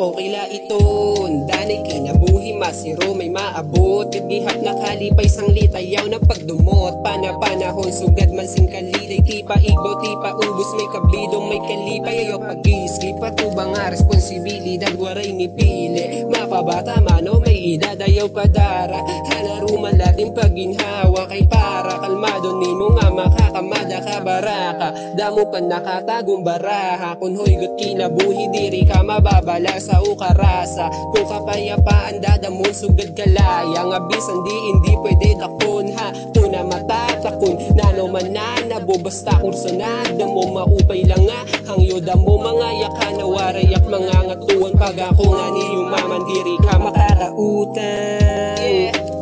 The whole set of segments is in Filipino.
Okay la iton, danay kinabuhi masiro may maabot. Gihap na kalipay sanglit ayaw na pagdumot. Panahon sugad man sing kalilay. Tipa igbaw, tipa ubos may kablidong may kalipay. Ayaw pag-iskip patuba nga responsibilidad waray ni pili. Mapabata mano may edad ayaw padara. Hanaruman lating paginhawa kay para kalmado nimo nga makakamada ka baraka. Damo pa nakatagong baraha. Kung hoy gut kinabuhi diri ka mababala sa ukarasa. Kung kapayapaan dadamon sugad kalaya. Nga bisan di hindi pwede takon ha. Kung na matatakon nano man na nabobasta kurso na. Damo maupay lang nga hangyoda mo mga yaka na warayak mga ngatuan. Pag ako nga niyong maman diri ka makarautan.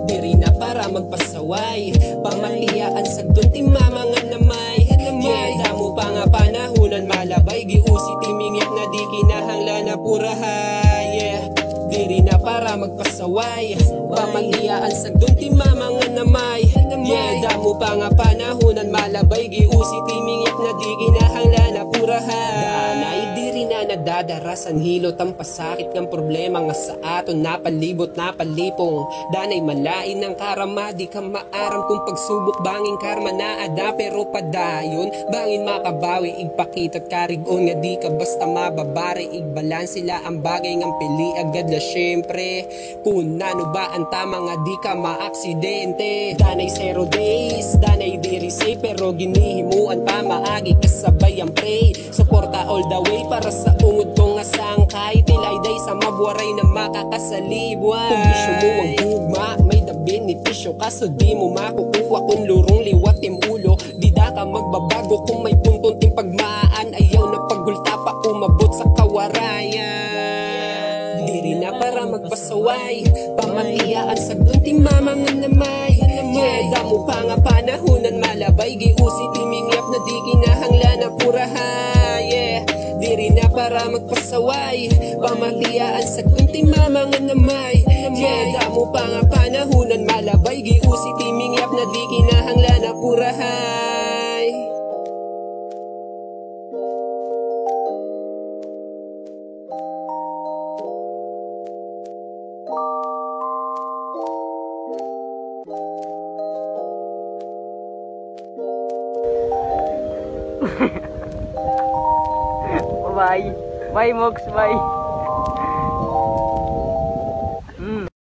Diri na para magpasaway. Pamatiyaan sa dunti mamanga namay. Damo pa nga panahunan malabay. Giusi timingyak na di kinahangla na purahay. Diri na para magpasaway. Pamatiyaan sa dunti mamanga namay. Damo pa nga panahunan malabay. Giusi timingyak na di kinahangla na purahay. Danay diri na nadadarasan hilot ang pasakit ng problema nga sa aton napalibot napalipong. Danay malain ng karama di ka maaram kung pagsubok banging karma na ada pero padayon bangin makabawi igpakitat karigon nga di ka basta mababari igbalan sila ang bagay ng pili agad la syempre kung nano ba ang tama nga di ka maaksidente. Danay 0 days danay diri say pero ginihimuan pa maagi kasabay ang pray suporta all the way para sa ungod ko nga sangkay tilay-day sa mabuwaray na makakasalibwan. Kung bisyo mo ang gugma may the benepisyo kaso di mo makukuha kung lurong liwat im ulo. Di da ka magbabago kung may puntong ting pagmaan ayaw na paggulta pa umabot sa kawarayan. Diri na para magpasaway pamatiyaan sa dunting mamanga namay. Damo pa nga panahunan malabay giusi timingyap na di kinahangla na purahay. Diri na para magpasaway pamatiyaan sa dunting mamanga namay. Damo pa nga panahunan malabay giusi timingyap na di kinahangla na purahay. Bye. Bye, Mox. Bye.